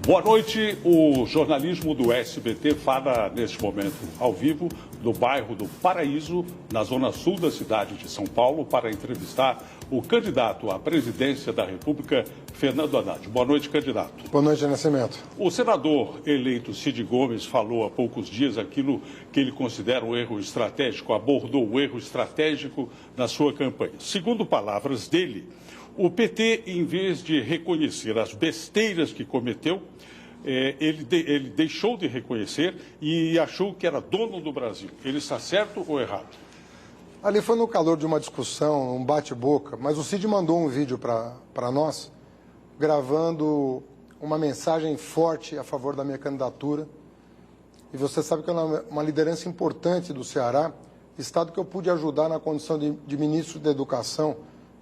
Boa noite. O jornalismo do SBT fala neste momento ao vivo do bairro do Paraíso, na zona sul da cidade de São Paulo, para entrevistar o candidato à presidência da República, Fernando Haddad. Boa noite, candidato. Boa noite, Nascimento. O senador eleito Cid Gomes falou há poucos dias aquilo que ele considera um erro estratégico, abordou o erro estratégico na sua campanha. Segundo palavras dele, o PT, em vez de reconhecer as besteiras que cometeu, ele deixou de reconhecer e achou que era dono do Brasil. Ele está certo ou errado? Ali foi no calor de uma discussão, um bate-boca, mas o Cid mandou um vídeo para nós, gravando uma mensagem forte a favor da minha candidatura. E você sabe que é uma liderança importante do Ceará, estado que eu pude ajudar na condição de ministro da Educação,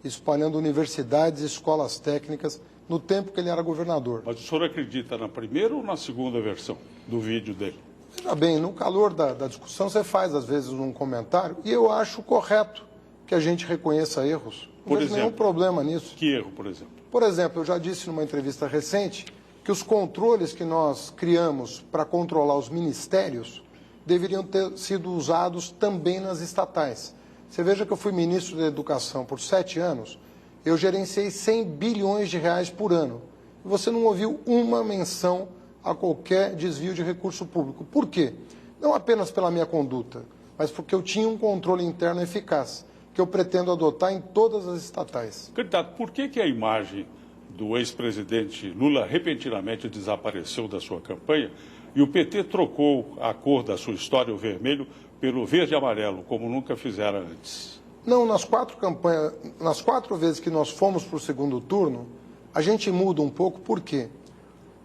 espalhando universidades e escolas técnicas no tempo que ele era governador. Mas o senhor acredita na primeira ou na segunda versão do vídeo dele? Veja bem, no calor da discussão você faz às vezes um comentário e eu acho correto que a gente reconheça erros. Não vejo nenhum problema nisso. Que erro, por exemplo? Por exemplo, eu já disse numa entrevista recente que os controles que nós criamos para controlar os ministérios deveriam ter sido usados também nas estatais. Você veja que eu fui ministro da Educação por 7 anos, eu gerenciei 100 bilhões de reais por ano. E você não ouviu uma menção a qualquer desvio de recurso público. Por quê? Não apenas pela minha conduta, mas porque eu tinha um controle interno eficaz, que eu pretendo adotar em todas as estatais. Candidato, por que a imagem do ex-presidente Lula repentinamente desapareceu da sua campanha e o PT trocou a cor da sua história, o vermelho, pelo verde e amarelo, como nunca fizeram antes? Não, nas 4 vezes que nós fomos para o segundo turno, a gente muda um pouco. Por quê?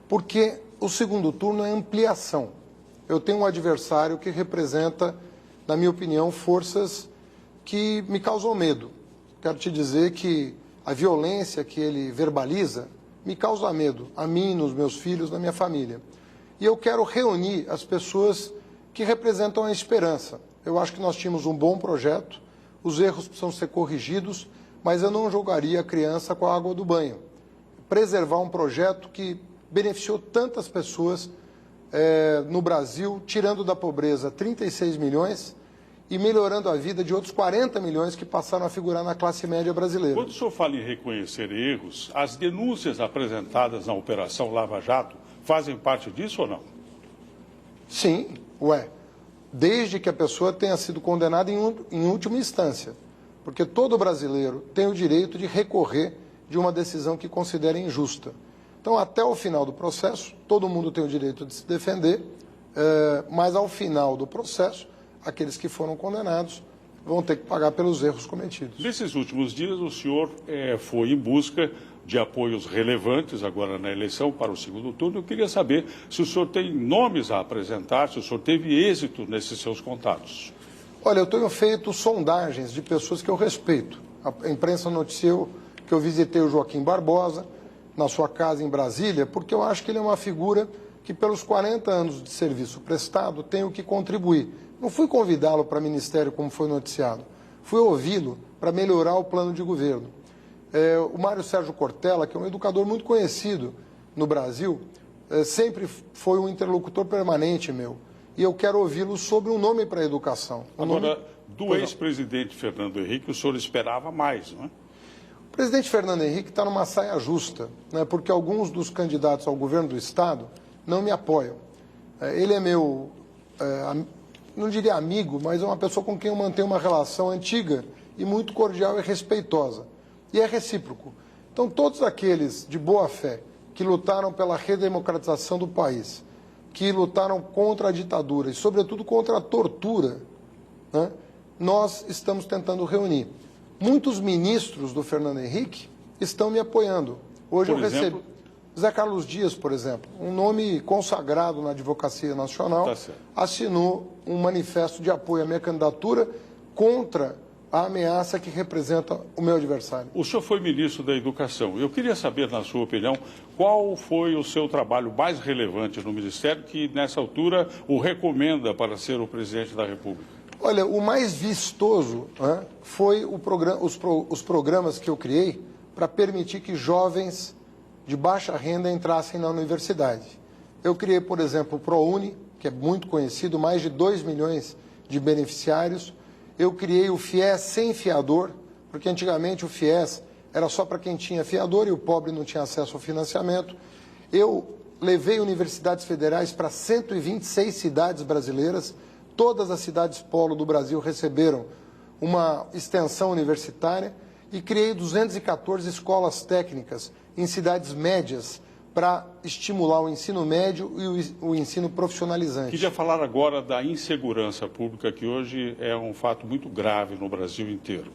Porque o segundo turno é ampliação. Eu tenho um adversário que representa, na minha opinião, forças que me causam medo. Quero te dizer que a violência que ele verbaliza me causa medo, a mim, nos meus filhos, na minha família. E eu quero reunir as pessoas que representam a esperança. Eu acho que nós tínhamos um bom projeto, os erros precisam ser corrigidos, mas eu não jogaria a criança com a água do banho. Preservar um projeto que beneficiou tantas pessoas no Brasil, tirando da pobreza 36 milhões e melhorando a vida de outros 40 milhões que passaram a figurar na classe média brasileira. Quando o senhor fala em reconhecer erros, as denúncias apresentadas na Operação Lava Jato fazem parte disso ou não? Sim, desde que a pessoa tenha sido condenada em última instância, porque todo brasileiro tem o direito de recorrer de uma decisão que considere injusta. Então, até o final do processo, todo mundo tem o direito de se defender, mas ao final do processo, aqueles que foram condenados vão ter que pagar pelos erros cometidos. Nesses últimos dias, o senhor foi em busca de apoios relevantes agora na eleição para o segundo turno. Eu queria saber se o senhor tem nomes a apresentar, se o senhor teve êxito nesses seus contatos. Olha, eu tenho feito sondagens de pessoas que eu respeito. A imprensa noticiou que eu visitei o Joaquim Barbosa na sua casa em Brasília, porque eu acho que ele é uma figura que, pelos 40 anos de serviço prestado, tem o que contribuir. Não fui convidá-lo para ministério como foi noticiado, fui ouvi-lo para melhorar o plano de governo. O Mário Sérgio Cortella, que é um educador muito conhecido no Brasil, sempre foi um interlocutor permanente meu. E eu quero ouvi-lo sobre um nome para a educação. Agora, do ex-presidente Fernando Henrique, o senhor esperava mais, não é? O presidente Fernando Henrique está numa saia justa, né, porque alguns dos candidatos ao governo do Estado não me apoiam. Ele é meu, não diria amigo, mas é uma pessoa com quem eu mantenho uma relação antiga e muito cordial e respeitosa. E é recíproco. Então, todos aqueles de boa fé que lutaram pela redemocratização do país, que lutaram contra a ditadura e, sobretudo, contra a tortura, né, nós estamos tentando reunir. Muitos ministros do Fernando Henrique estão me apoiando. Hoje eu recebi Zé Carlos Dias, por exemplo, um nome consagrado na Advocacia Nacional, assinou um manifesto de apoio à minha candidatura contra a ameaça que representa o meu adversário. O senhor foi ministro da Educação. Eu queria saber, na sua opinião, qual foi o seu trabalho mais relevante no Ministério que, nessa altura, o recomenda para ser o presidente da República? Olha, o mais vistoso foi os programas que eu criei para permitir que jovens de baixa renda entrassem na universidade. Eu criei, por exemplo, o ProUni, que é muito conhecido, mais de 2 milhões de beneficiários. Eu criei o FIES sem fiador, porque antigamente o FIES era só para quem tinha fiador e o pobre não tinha acesso ao financiamento. Eu levei universidades federais para 126 cidades brasileiras. Todas as cidades polo do Brasil receberam uma extensão universitária e criei 214 escolas técnicas em cidades médias para estimular o ensino médio e o ensino profissionalizante. Queria falar agora da insegurança pública, que hoje é um fato muito grave no Brasil inteiro.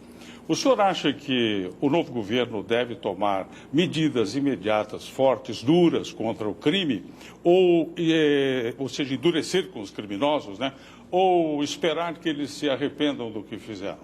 O senhor acha que o novo governo deve tomar medidas imediatas, fortes, duras contra o crime, ou seja, endurecer com os criminosos, né? Ou esperar que eles se arrependam do que fizeram?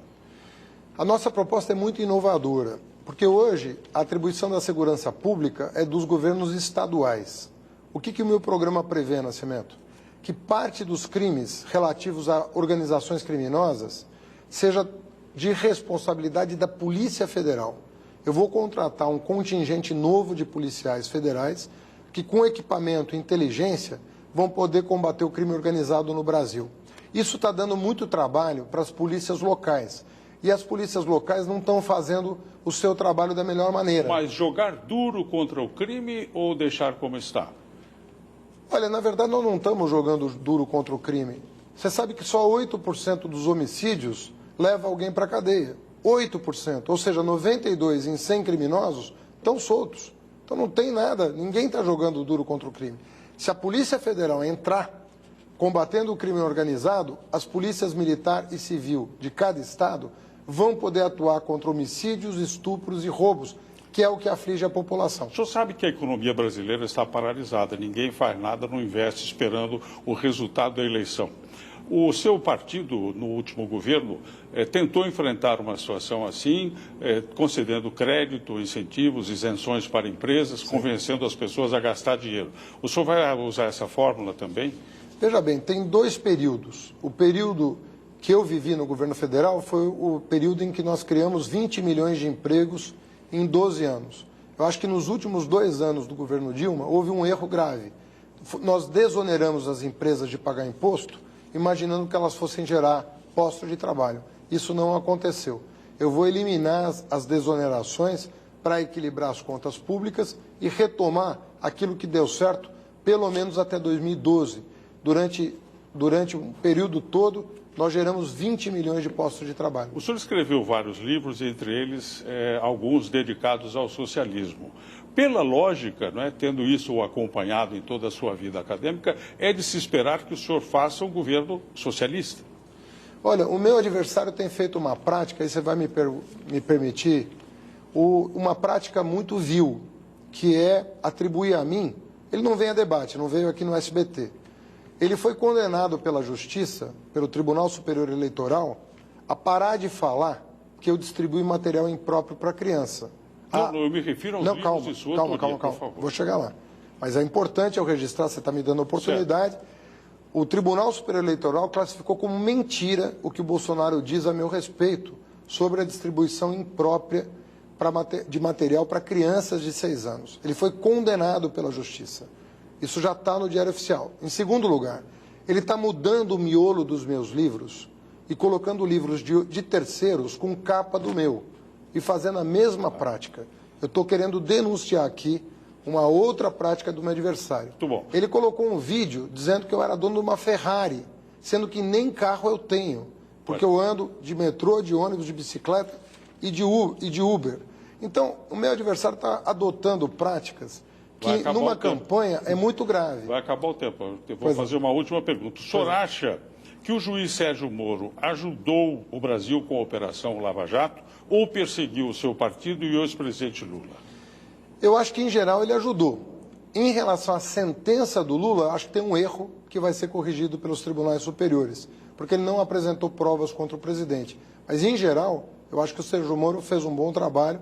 A nossa proposta é muito inovadora, porque hoje a atribuição da segurança pública é dos governos estaduais. O que o meu programa prevê, Nascimento? Que parte dos crimes relativos a organizações criminosas seja de responsabilidade da Polícia Federal. Eu vou contratar um contingente novo de policiais federais que, com equipamento e inteligência, vão poder combater o crime organizado no Brasil. Isso está dando muito trabalho para as polícias locais. E as polícias locais não estão fazendo o seu trabalho da melhor maneira. Mas jogar duro contra o crime ou deixar como está? Olha, na verdade, nós não estamos jogando duro contra o crime. Você sabe que só 8% dos homicídios leva alguém para a cadeia. 8%, ou seja, 92 em 100 criminosos estão soltos. Então não tem nada, ninguém está jogando duro contra o crime. Se a Polícia Federal entrar combatendo o crime organizado, as polícias militar e civil de cada estado vão poder atuar contra homicídios, estupros e roubos, que é o que aflige a população. O senhor sabe que a economia brasileira está paralisada, ninguém faz nada, não investe esperando o resultado da eleição. O seu partido, no último governo, tentou enfrentar uma situação assim, concedendo crédito, incentivos, isenções para empresas, sim, convencendo as pessoas a gastar dinheiro. O senhor vai usar essa fórmula também? Veja bem, tem dois períodos. O período que eu vivi no governo federal foi o período em que nós criamos 20 milhões de empregos em 12 anos. Eu acho que nos últimos 2 anos do governo Dilma houve um erro grave. Nós desoneramos as empresas de pagar imposto, imaginando que elas fossem gerar postos de trabalho. Isso não aconteceu. Eu vou eliminar as desonerações para equilibrar as contas públicas e retomar aquilo que deu certo, pelo menos até 2012. Durante um período todo, nós geramos 20 milhões de postos de trabalho. O senhor escreveu vários livros, entre eles alguns dedicados ao socialismo. Pela lógica, não é, tendo isso acompanhado em toda a sua vida acadêmica, é de se esperar que o senhor faça um governo socialista. Olha, o meu adversário tem feito uma prática, e você vai me permitir, uma prática muito vil, que é atribuir a mim, ele não vem a debate, não veio aqui no SBT. Ele foi condenado pela Justiça, pelo Tribunal Superior Eleitoral, a parar de falar que eu distribuí material impróprio para criança. Não, eu me refiro aos livros de sua autoria, por favor. Vou chegar lá. Mas é importante eu registrar, você está me dando a oportunidade. Certo. O Tribunal Superior Eleitoral classificou como mentira o que o Bolsonaro diz a meu respeito sobre a distribuição imprópria de material para crianças de 6 anos. Ele foi condenado pela Justiça. Isso já está no Diário Oficial. Em segundo lugar, ele está mudando o miolo dos meus livros e colocando livros de terceiros com capa do meu e fazendo a mesma prática. Eu estou querendo denunciar aqui uma outra prática do meu adversário. Muito bom. Ele colocou um vídeo dizendo que eu era dono de uma Ferrari, sendo que nem carro eu tenho, porque eu ando de metrô, de ônibus, de bicicleta e de Uber. Então, o meu adversário está adotando práticas que numa campanha é muito grave. Vai acabar o tempo. Eu vou fazer uma última pergunta. O senhor acha que o juiz Sérgio Moro ajudou o Brasil com a Operação Lava Jato ou perseguiu o seu partido e o ex-presidente Lula? Eu acho que, em geral, ele ajudou. Em relação à sentença do Lula, acho que tem um erro que vai ser corrigido pelos tribunais superiores, porque ele não apresentou provas contra o presidente. Mas, em geral, eu acho que o Sérgio Moro fez um bom trabalho,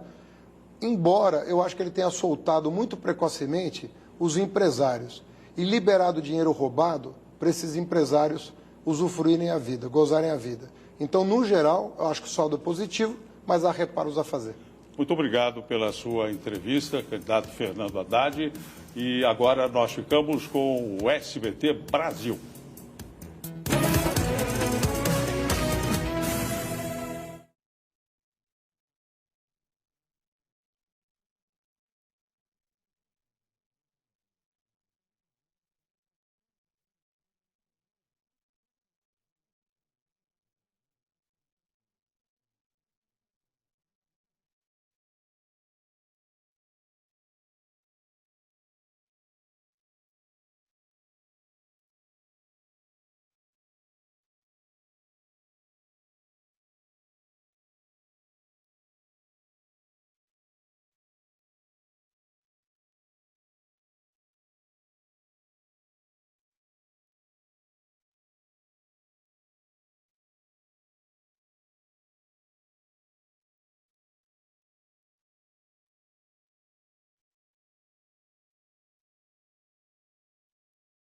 embora eu acho que ele tenha soltado muito precocemente os empresários e liberado dinheiro roubado para esses empresários usufruírem a vida, gozarem a vida. Então, no geral, eu acho que o saldo é positivo, mas há reparos a fazer. Muito obrigado pela sua entrevista, candidato Fernando Haddad. E agora nós ficamos com o SBT Brasil.